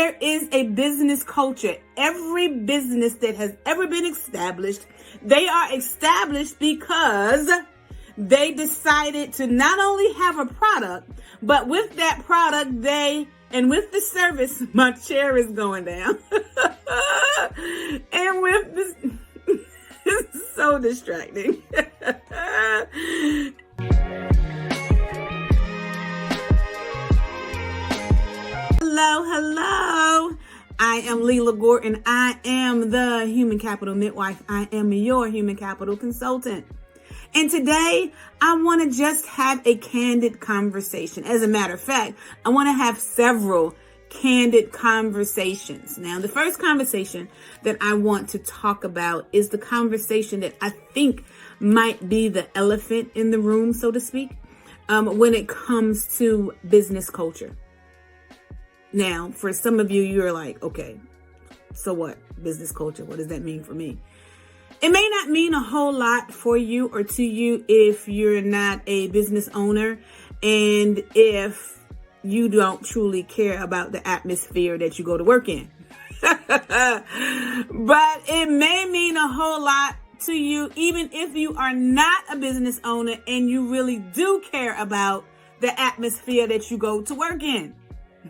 there is a business culture. Every business that has ever been established, they are established because they decided to not only have a product, but with that product, and with the service, my chair is going down. And with this, it's so distracting. Hello. I am Leela Gorton. I am the Human Capital Midwife. I am your Human Capital Consultant. And today, I want to just have a candid conversation. As a matter of fact, I want to have several candid conversations. Now, the first conversation that I want to talk about is the conversation that I think might be the elephant in the room, so to speak, when it comes to business culture. Now, for some of you, you're like, okay, so what? Business culture, what does that mean for me? It may not mean a whole lot for you or to you if you're not a business owner and if you don't truly care about the atmosphere that you go to work in. But it may mean a whole lot to you even if you are not a business owner and you really do care about the atmosphere that you go to work in.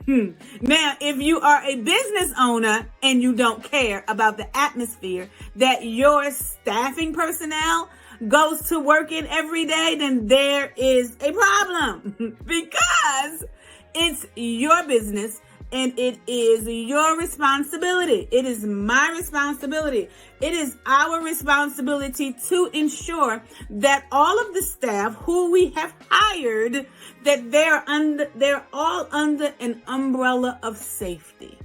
Now, if you are a business owner and you don't care about the atmosphere that your staffing personnel goes to work in every day, then there is a problem because it's your business and it is your responsibility. It is my responsibility. It is our responsibility to ensure that all of the staff who we have hired, that they're all under an umbrella of safety.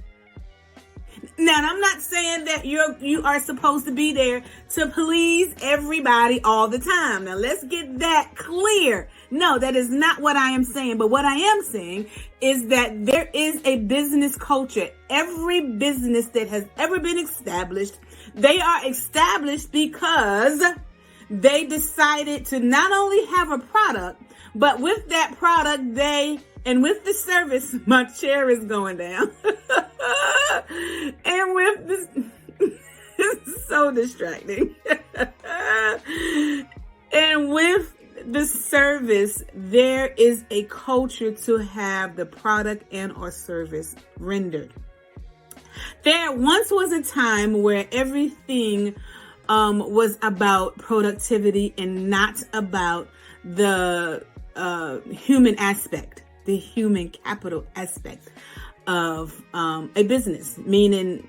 Now, I'm not saying that you are supposed to be there to please everybody all the time. Now, let's get that clear. No, that is not what I am saying. But what I am saying is that there is a business culture. Every business that has ever been established, they are established because they decided to not only have a product, but with that product, and with the service, my chair is going down. And with this, it's so distracting. And with the service, there is a culture to have the product and or service rendered. There once was a time where everything was about productivity and not about the human aspect, the human capital aspect of a business, meaning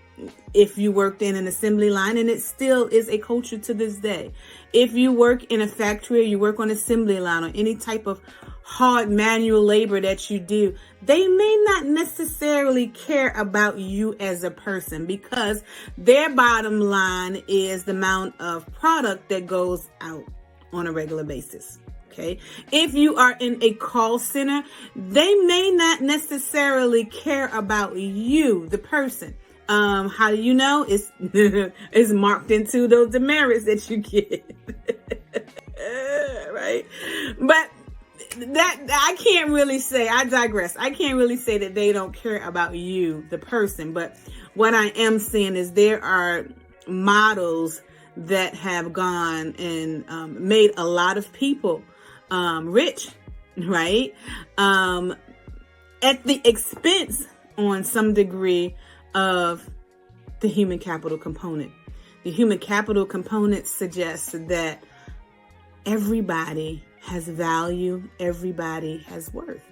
if you worked in an assembly line, and it still is a culture to this day. If you work in a factory or you work on assembly line or any type of hard manual labor that you do, they may not necessarily care about you as a person because their bottom line is the amount of product that goes out on a regular basis. Okay. If you are in a call center, they may not necessarily care about you, the person. How do you know? It's marked into those demerits that you get. Right? But that I can't really say, I digress. I can't really say that they don't care about you, the person. But what I am saying is there are models that have gone and made a lot of people rich, right? At the expense on some degree of the human capital component. The human capital component suggests that everybody has value, everybody has worth.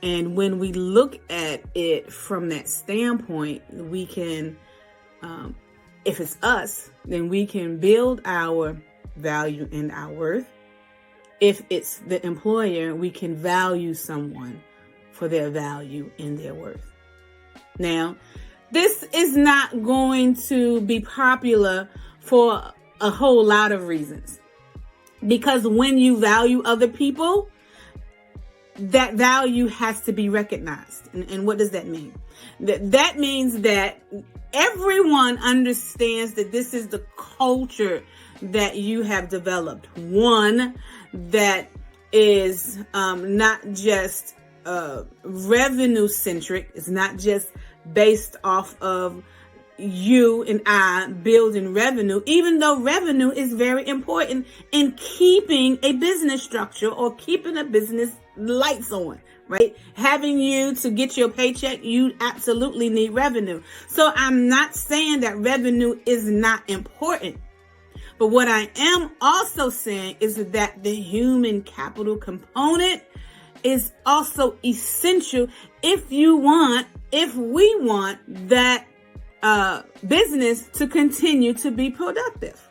And when we look at it from that standpoint, we can, if it's us, then we can build our value and our worth. If it's the employer, we can value someone for their value and their worth. Now, this is not going to be popular for a whole lot of reasons. Because when you value other people, that value has to be recognized. And what does that mean? That means that everyone understands that this is the culture that you have developed. One that is not just revenue centric. It's not just based off of you and I building revenue, even though revenue is very important in keeping a business structure or keeping a business lights on, right? Having you to get your paycheck, you absolutely need revenue. So I'm not saying that revenue is not important. But what I am also saying is that the human capital component is also essential if we want that business to continue to be productive,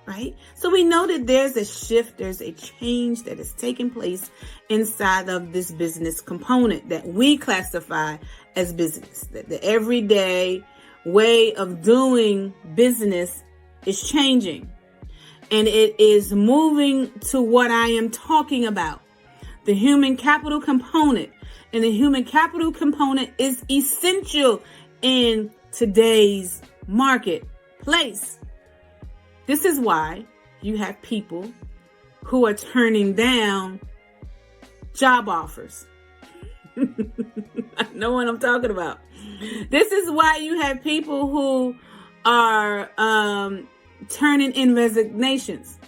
right? So we know that there's a shift, there's a change that is taking place inside of this business component that we classify as business, that the everyday way of doing business is changing, and it is moving to what I am talking about, the human capital component. And the human capital component is essential in today's marketplace. This is why you have people who are turning down job offers. I know what I'm talking about. This is why you have people who are turning in resignations.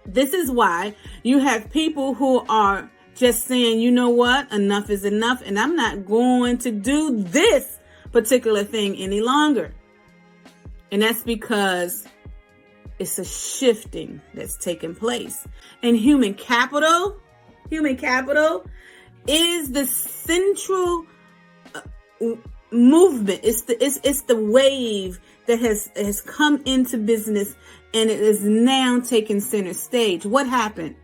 This is why you have people who are just saying, you know what, enough is enough, and I'm not going to do this particular thing any longer. And that's because it's a shifting that's taking place. And human capital is the central movement. It's the wave that has come into business, and it is now taking center stage. What happened?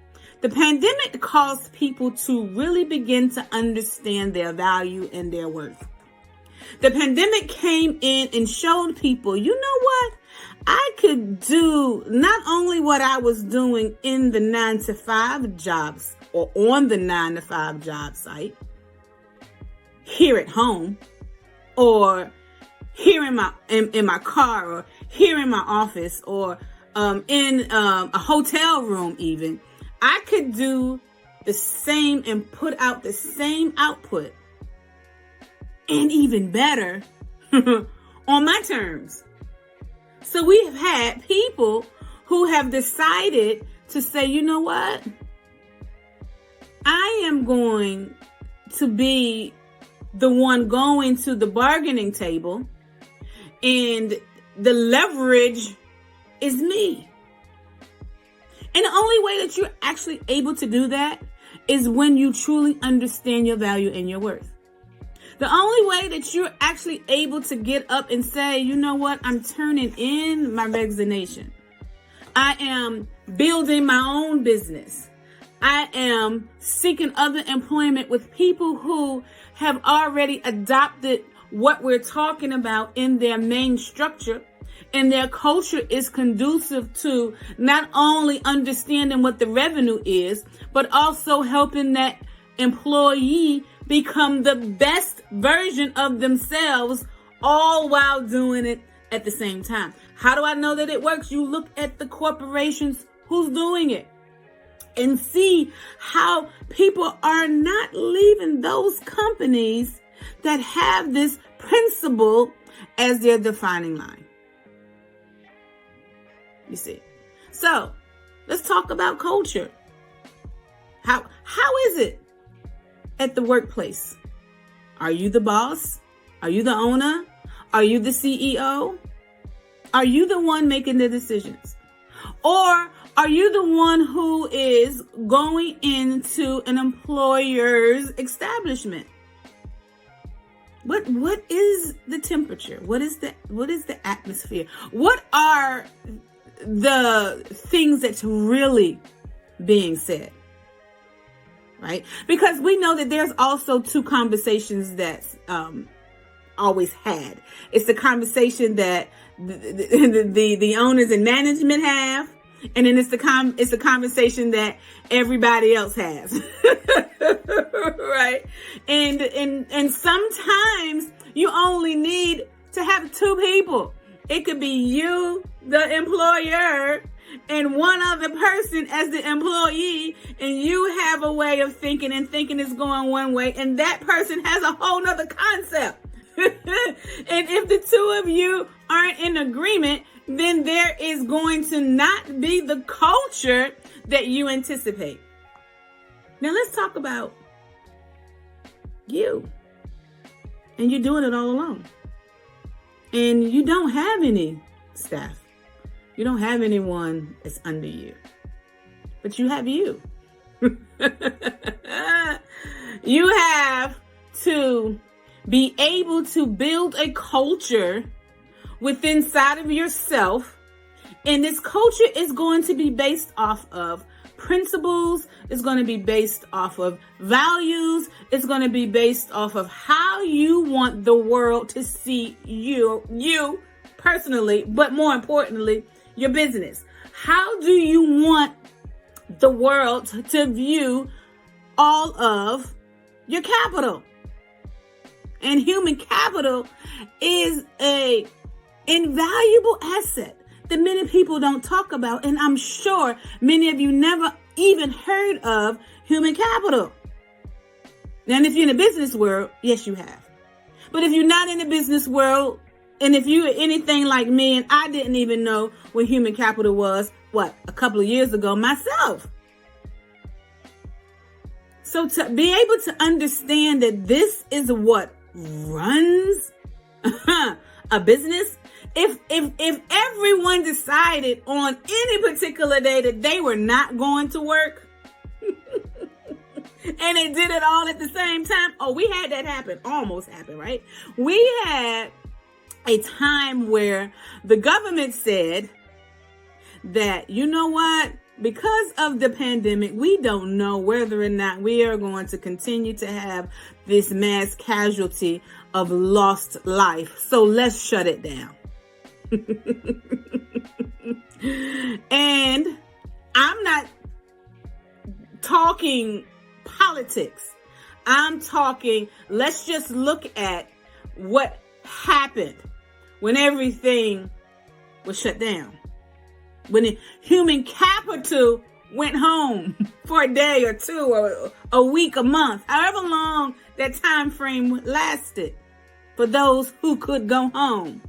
The pandemic caused people to really begin to understand their value and their worth. The pandemic came in and showed people, you know what? I could do not only what I was doing in the 9-to-5 jobs or on the 9-to-5 job site, here at home, or here in my car, or here in my office, or in a hotel room even. I could do the same and put out the same output, and even better, on my terms. So we have had people who have decided to say, you know what? I am going to be the one going to the bargaining table, and the leverage is me. And the only way that you're actually able to do that is when you truly understand your value and your worth. The only way that you're actually able to get up and say, you know what, I'm turning in my resignation. I am building my own business. I am seeking other employment with people who have already adopted what we're talking about in their main structure. And their culture is conducive to not only understanding what the revenue is, but also helping that employee become the best version of themselves, all while doing it at the same time. How do I know that it works? You look at the corporations who's doing it and see how people are not leaving those companies that have this principle as their defining line. You see. So let's talk about culture. How is it at the workplace? Are you the boss? Are you the owner? Are you the CEO? Are you the one making the decisions? Or are you the one who is going into an employer's establishment? What is the temperature? What is the atmosphere? What are the things that's really being said, right? Because we know that there's also two conversations that's always had. It's the conversation that the owners and management have, and then it's the conversation that everybody else has, right? And sometimes you only need to have two people. It could be you, the employer, and one other person as the employee, and you have a way of thinking, and thinking is going one way, and that person has a whole nother concept. of you aren't in agreement, then there is going to not be the culture that you anticipate. Now let's talk about you. And you're doing it all alone. And you don't have any staff. You don't have anyone that's under you. But you have you. You have to be able to build a culture within inside of yourself. And this culture is going to be based off of principles. It's going to be based off of values. It's going to be based off of how you want the world to see you personally, but more importantly, your business. How do you want the world to view all of your capital? And human capital is a invaluable asset that many people don't talk about. And I'm sure many of you never even heard of human capital. And if you're in the business world, yes, you have. But if you're not in the business world, and if you're anything like me, and I didn't even know what human capital was, a couple of years ago myself. So to be able to understand that this is what runs a business, if everyone decided on any particular day that they were not going to work and they did it all at the same time. Oh, we had that happen. Almost happen, right? We had a time where the government said that, you know what? Because of the pandemic, we don't know whether or not we are going to continue to have this mass casualty of lost life. So let's shut it down. And I'm not talking politics. I'm talking, let's just look at what happened when everything was shut down. When the human capital went home for a day or two or a week, a month, however long that time frame lasted for those who could go home.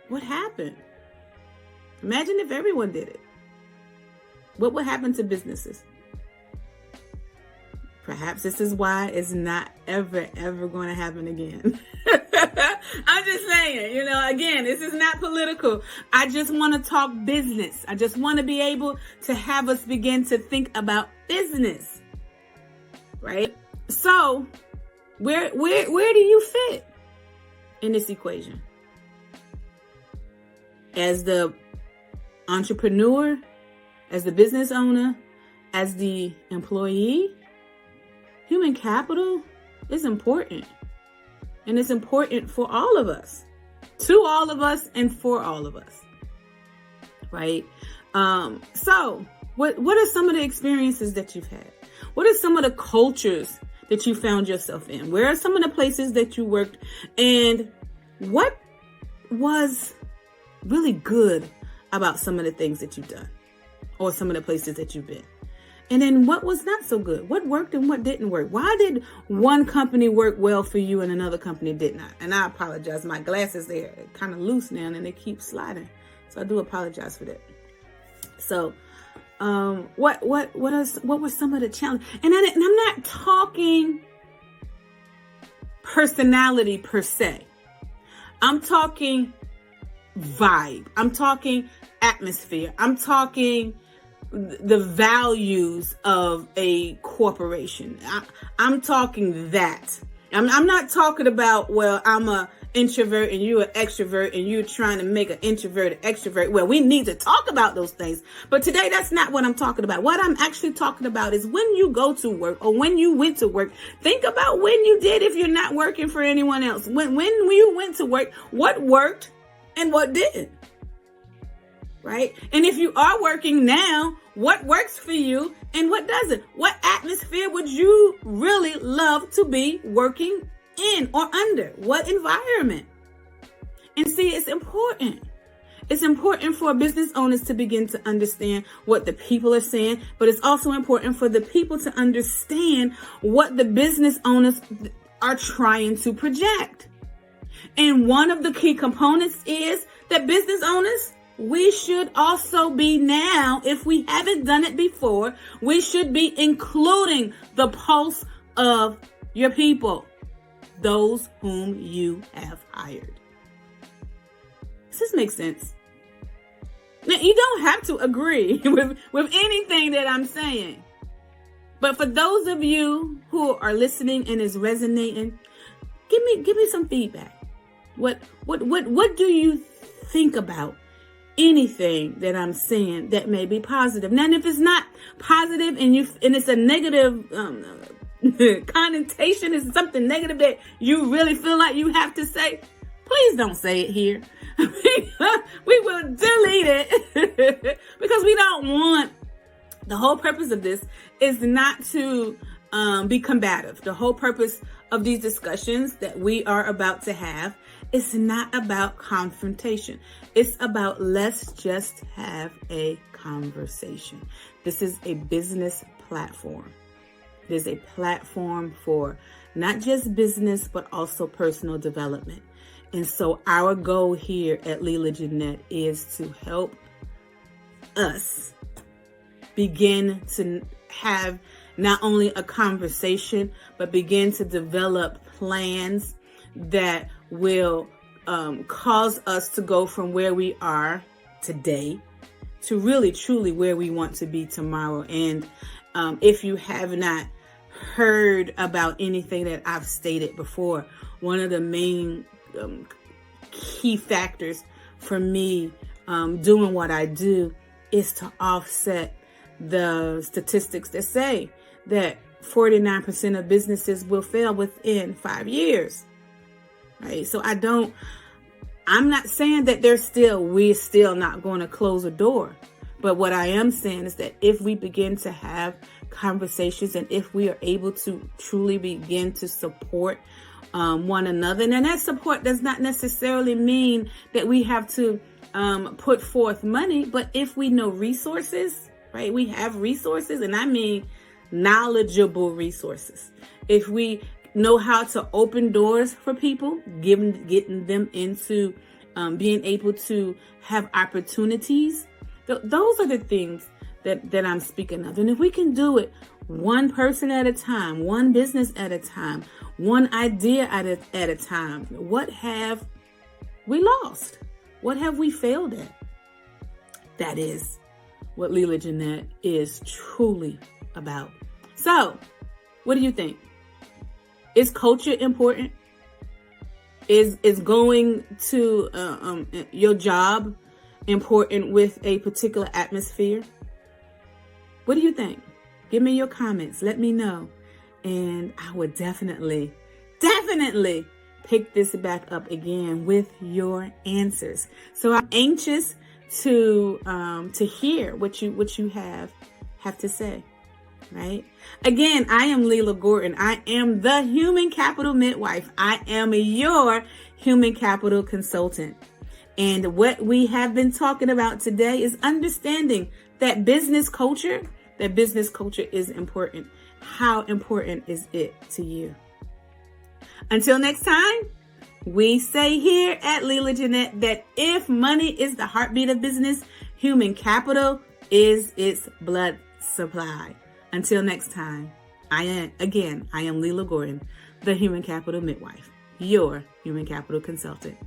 What happened? Imagine if everyone did it. What would happen to businesses? Perhaps this is why it's not ever going to happen again. I'm just saying, again, this is not political. I just want to talk business. I just want to be able to have us begin to think about business, right? So where do you fit in this equation? As the entrepreneur, as the business owner, as the employee, human capital is important. And it's important for all of us, to all of us, and for all of us, right? So what are some of the experiences that you've had? What are some of the cultures that you found yourself in? Where are some of the places that you worked? And what was really good about some of the things that you've done or some of the places that you've been? And then what was not so good? What worked and what didn't work? Why did one company work well for you and another company did not? And I apologize. My glasses, they're kind of loose now and they keep sliding. So I do apologize for that. So what were some of the challenges? And I'm not talking personality per se. I'm talking vibe. I'm talking atmosphere. I'm talking the values of a corporation. I'm talking that. I'm not talking about, well, I'm a introvert and you're an extrovert and you're trying to make an introvert an extrovert. Well, we need to talk about those things. But today, that's not what I'm talking about. What I'm actually talking about is when you go to work or when you went to work, think about when you did if you're not working for anyone else. When you went to work, what worked and what didn't. Right? And if you are working now, what works for you and what doesn't? What atmosphere would you really love to be working in or under? What environment? And see, it's important. It's important for business owners to begin to understand what the people are saying, but it's also important for the people to understand what the business owners are trying to project. And one of the key components is that business owners, we should also be now, if we haven't done it before, we should be including the pulse of your people, those whom you have hired. Does this make sense? Now, you don't have to agree with anything that I'm saying. But for those of you who are listening and is resonating, give me some feedback. What do you think about anything that I'm saying that may be positive? Now, if it's not positive and it's a negative connotation, it's something negative that you really feel like you have to say, please don't say it here. We will delete it because we don't want. The whole purpose of this is not to be combative. The whole purpose of these discussions that we are about to have is not about confrontation. It's about let's just have a conversation. This is a business platform. It is a platform for not just business, but also personal development. And so our goal here at Leela Jeanette is to help us begin to have not only a conversation, but begin to develop plans that will cause us to go from where we are today to really, truly where we want to be tomorrow. And if you have not heard about anything that I've stated before, one of the main key factors for me doing what I do is to offset the statistics that say that 49% of businesses will fail within 5 years. Right? So I'm not saying that we're still not going to close a door. But what I am saying is that if we begin to have conversations and if we are able to truly begin to support one another, and that support does not necessarily mean that we have to put forth money, but if we know resources, right? We have resources, and I mean knowledgeable resources. If we know how to open doors for people, getting them into being able to have opportunities, those are the things that I'm speaking of. And if we can do it one person at a time, one business at a time, one idea at a time, what have we lost? What have we failed at? That is what Leela Jeanette is truly about. So, what do you think? Is culture important? Is going to your job important with a particular atmosphere? What do you think? Give me your comments. Let me know. And I would definitely pick this back up again with your answers. So I'm anxious to hear what you have to say. Right? Again, I am Leela Gordon. I am the Human Capital Midwife. I am your human capital consultant. And what we have been talking about today is understanding that business culture is important. How important is it to you? Until next time, we say here at Leela Jeanette that if money is the heartbeat of business, human capital is its blood supply. Until next time, I am Leela Gordon, the Human Capital Midwife, your human capital consultant.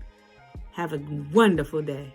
Have a wonderful day.